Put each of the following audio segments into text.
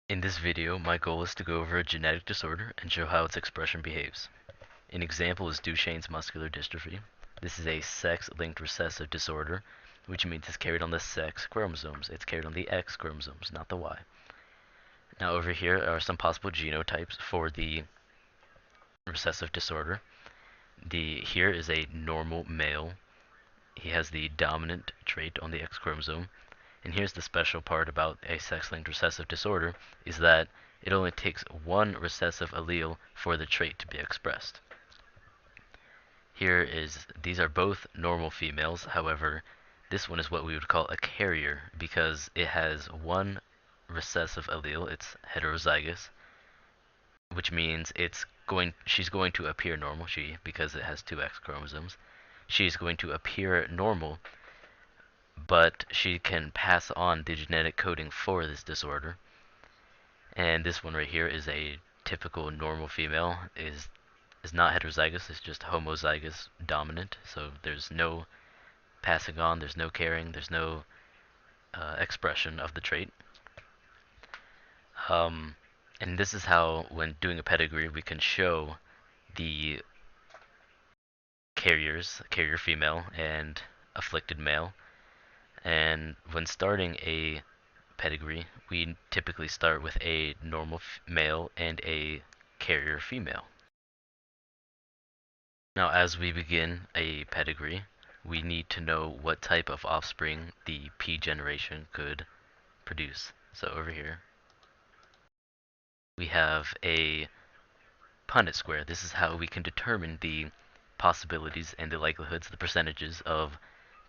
In this video, my goal is to go over a genetic disorder and show how its expression behaves. An example is Duchennes muscular dystrophy. This is a sex-linked recessive disorder, which means it's carried on the sex chromosomes. It's carried on the X chromosomes, not the Y. Now over here are some possible genotypes for the recessive disorder. Here is a normal male. He has the dominant trait on the X chromosome. And here's the special part about a sex-linked recessive disorder, is that it only takes one recessive allele for the trait to be expressed. These are both normal females, however, this one is what we would call a carrier because it has one recessive allele, it's heterozygous, which means she's going to appear normal, because it has two X chromosomes. She's going to appear normal, but she can pass on the genetic coding for this disorder. And this one right here is a typical normal female, is not heterozygous, it's just homozygous dominant, so there's no passing on, there's no carrying, there's no expression of the trait. And this is how, when doing a pedigree, we can show the carrier female and afflicted male. And when starting a pedigree, we typically start with a normal male and a carrier female. Now, as we begin a pedigree, we need to know what type of offspring the P generation could produce. So over here, we have a Punnett square. This is how we can determine the possibilities and the likelihoods, the percentages of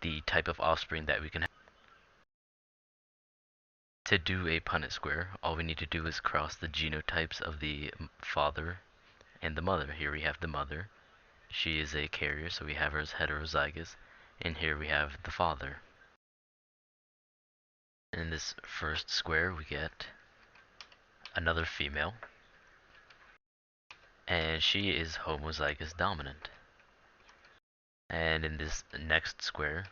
the type of offspring that we can have. To do a Punnett square, all we need to do is cross the genotypes of the father and the mother. Here we have the mother. She is a carrier, so we have her as heterozygous. And here we have the father. In this first square, we get another female. And she is homozygous dominant. And in this next square,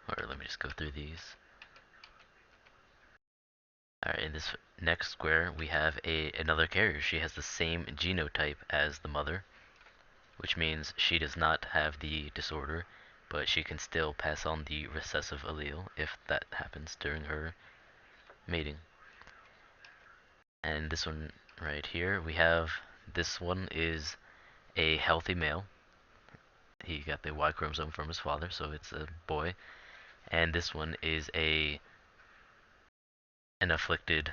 or let me just go through these. Alright, in this next square, we have another carrier. She has the same genotype as the mother, which means she does not have the disorder, but she can still pass on the recessive allele if that happens during her mating. And this one right here, this one is a healthy male. He got the Y chromosome from his father, so it's a boy. And this one is an afflicted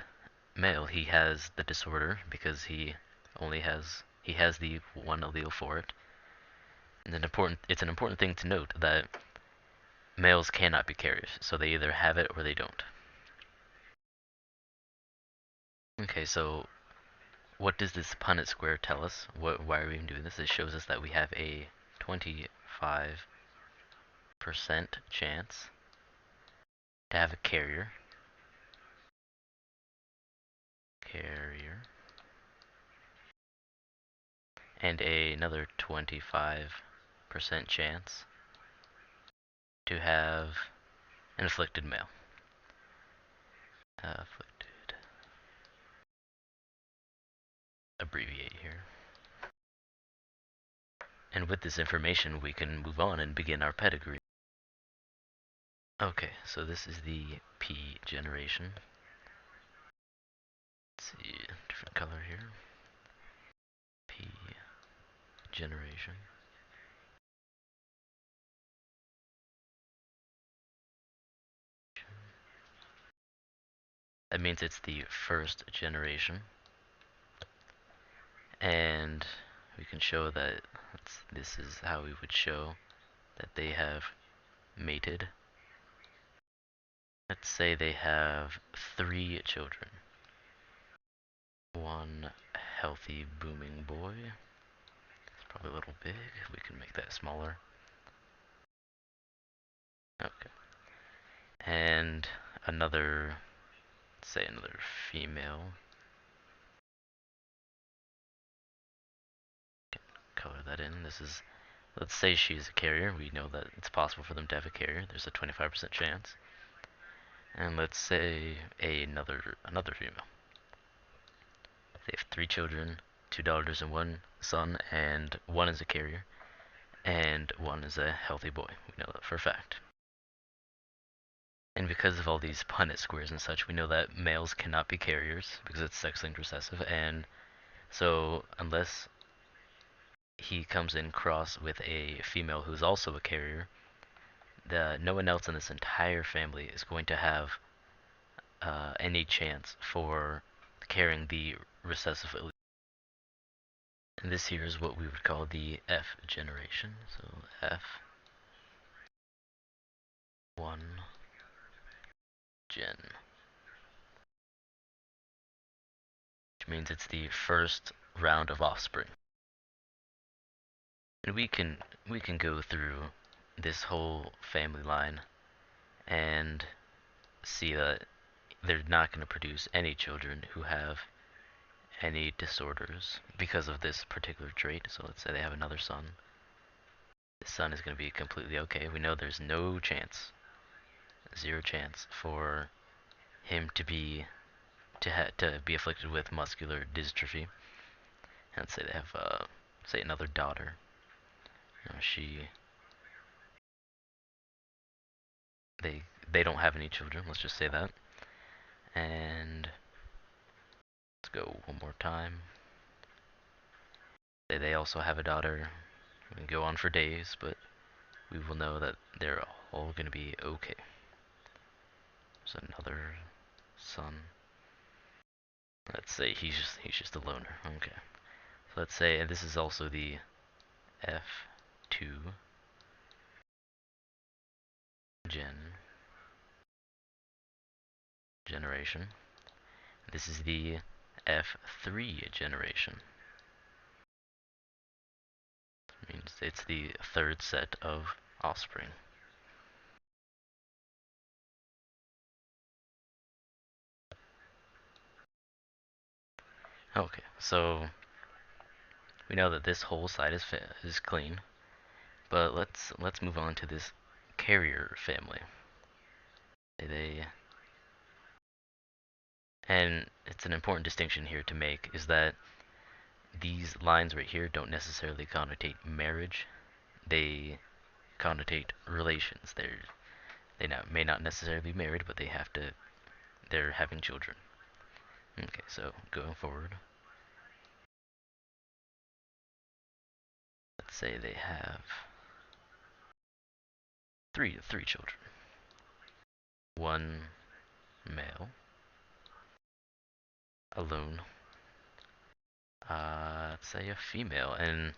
male. He has the disorder because he has the one allele for it. And it's an important thing to note that males cannot be carriers, so they either have it or they don't. Okay, so what does this Punnett square tell us? Why are we even doing this? It shows us that we have a 25% chance to have a carrier. And another 25% chance to have an afflicted male. Afflicted. Abbreviate here. And with this information, we can move on and begin our pedigree. Okay, so this is the P generation. Let's see, different color here. P generation. That means it's the first generation. And we can show that this is how we would show that they have mated. Let's say they have 3 children. One healthy booming boy. It's probably a little big. We can make that smaller. Okay. And another, say another female. Color that in. Let's say she's a carrier. We know that it's possible for them to have a carrier. There's a 25% chance. And let's say another female. They have 3 children, 2 daughters and 1 son, and one is a carrier, and one is a healthy boy. We know that for a fact. And because of all these Punnett squares and such, we know that males cannot be carriers because it's sex-linked recessive, and so unless he comes in cross with a female who's also a carrier, no one else in this entire family is going to have any chance for carrying the recessive allele. And this here is what we would call the F generation. So F1 gen, which means it's the first round of offspring. And we can go through this whole family line and see that they're not going to produce any children who have any disorders because of this particular trait. So let's say they have another son. The son is going to be completely okay. We know there's no chance, zero chance for him to be afflicted with muscular dystrophy. And let's say they have say another daughter. You know, they don't have any children. Let's just say that. And let's go one more time. Say they also have a daughter. We can go on for days, but we will know that they're all going to be okay. There's another son. Let's say he's just a loner. Okay. So let's say, and this is also the F2 generation. This is the F3 generation. It means it's the third set of offspring. Okay, so we know that this whole side is clean, but let's move on to this carrier family. They and it's an important distinction here to make is that these lines right here don't necessarily connotate marriage. They connotate relations. May not necessarily be married, but they're having children. Okay, so going forward, let's say they have three children. One male, alone. Let's say a female, and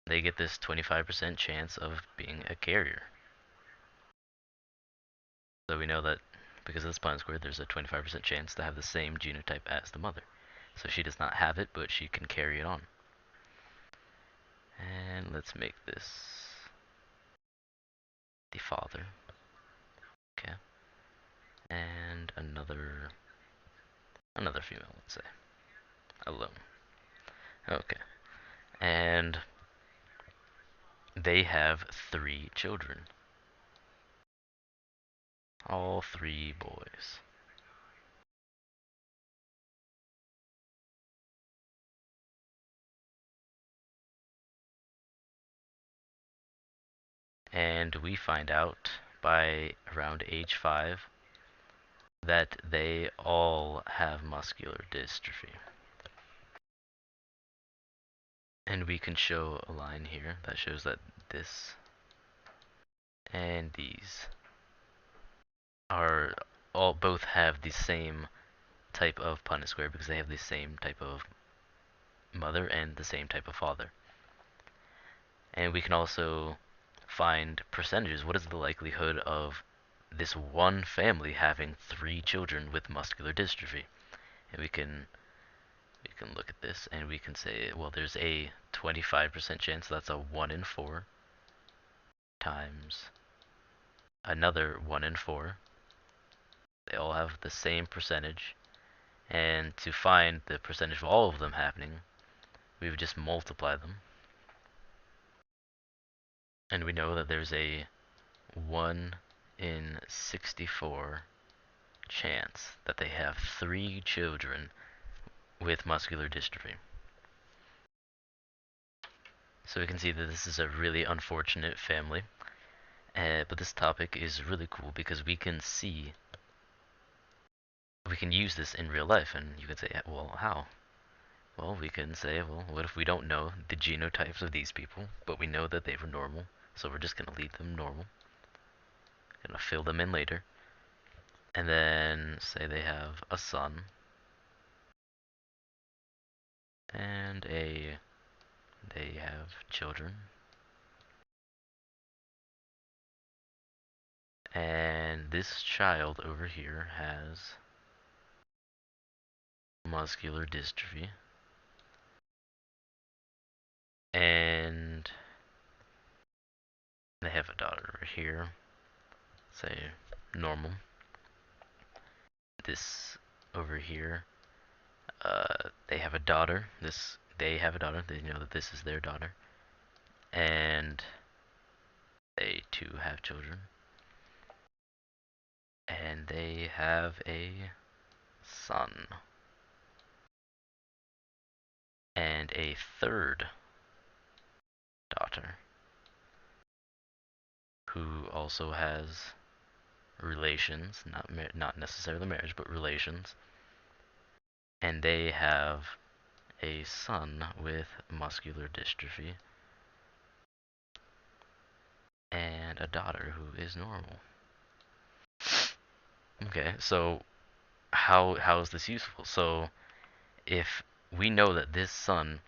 they get this 25% chance of being a carrier. So we know that because of the Punnett square, there's a 25% chance to have the same genotype as the mother. So she does not have it, but she can carry it on. And let's make this the father. Okay. And another female, let's say. Alone. Okay. And they have 3 children. All 3 boys. And we find out by around age 5 that they all have muscular dystrophy. And we can show a line here that shows that this and these are both have the same type of Punnett square because they have the same type of mother and the same type of father. And we can also find percentages. What is the likelihood of this one family having 3 children with muscular dystrophy? And we can look at this and we can say, well, there's a 25% chance, so that's a 1 in 4 times another 1 in 4. They all have the same percentage, and to find the percentage of all of them happening, we would just multiply them. And we know that there's a 1 in 64 chance that they have 3 children with muscular dystrophy. So we can see that this is a really unfortunate family. But this topic is really cool because we can use this in real life, and you can say, well, how? Well, we can say, well, what if we don't know the genotypes of these people, but we know that they were normal, so we're just gonna leave them normal, gonna fill them in later, and then say they have a son and they have children, and this child over here has muscular dystrophy, and they have a daughter over here, say normal. This over here, they have a daughter. They have a daughter. They know that this is their daughter, and they too have children, and they have a son, and a third daughter, who also has relations, not necessarily marriage, but relations, and they have a son with muscular dystrophy, and a daughter who is normal. Okay, so how is this useful? So if we know that this son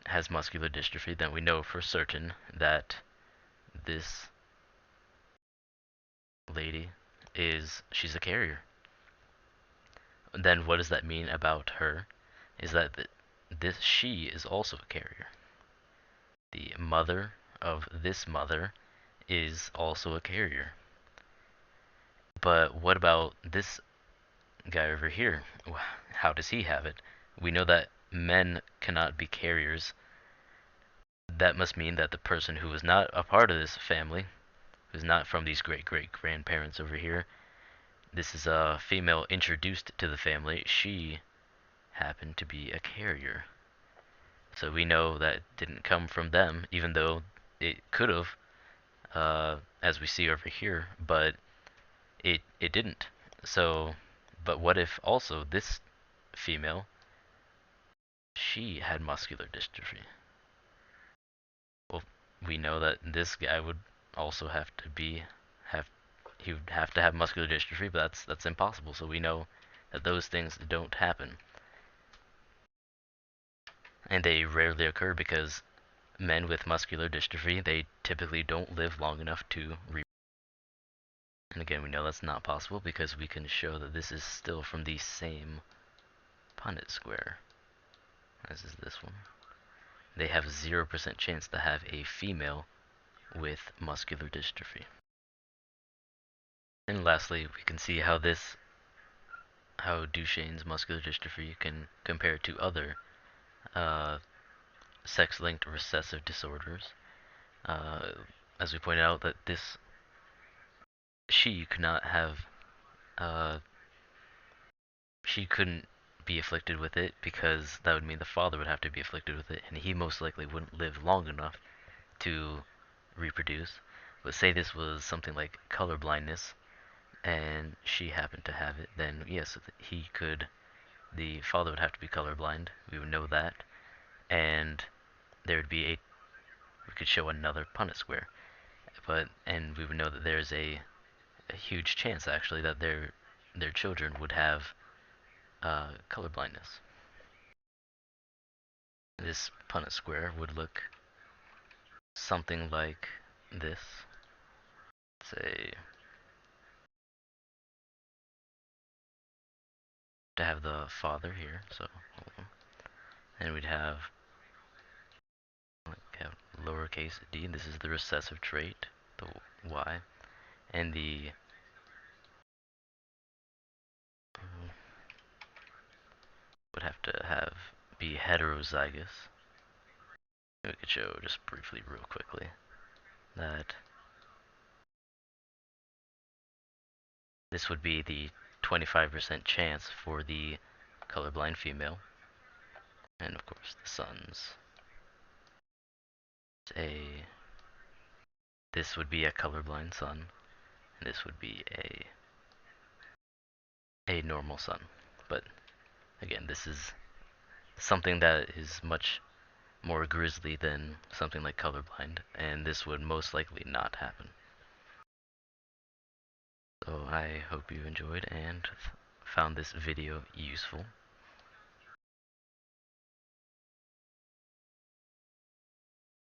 has muscular dystrophy, then we know for certain that this lady she's a carrier. Then what does that mean about her? Is that she is also a carrier. The mother of this mother is also a carrier. But what about this guy over here? How does he have it? We know that men cannot be carriers. That must mean that the person who is not a part of this family, who's not from these great great grandparents over here, this is a female introduced to the family, she happened to be a carrier. So we know that it didn't come from them, even though it could have, as we see over here, but it didn't. So, but what if also this female, she had muscular dystrophy? Well, we know that this guy would also have he would have to have muscular dystrophy, but that's impossible. So we know that those things don't happen, and they rarely occur because men with muscular dystrophy, they typically don't live long enough to reproduce. And again, we know that's not possible because we can show that this is still from the same Punnett square as is this one. They have 0% chance to have a female with muscular dystrophy. And lastly, we can see how Duchenne's muscular dystrophy can compare to other uh, sex-linked recessive disorders. Uh, as we pointed out, that she could not have, uh, she couldn't be afflicted with it because that would mean the father would have to be afflicted with it, and he most likely wouldn't live long enough to reproduce. But say this was something like color blindness, and she happened to have it, then yes, the father would have to be colorblind. We would know that, and there would be we could show another Punnett square, and we would know that there's a huge chance actually that their children would have color blindness. This Punnett square would look something like this. Say to have the father here, so and we'd have lowercase d. This is the recessive trait, the y, and the would have to be heterozygous. We could show just briefly, real quickly, that this would be the 25% chance for the colorblind female, and of course the sun's. A This would be a colorblind sun, and this would be a normal sun. But again, this is something that is much more grisly than something like colorblind, and this would most likely not happen. So I hope you enjoyed and found this video useful.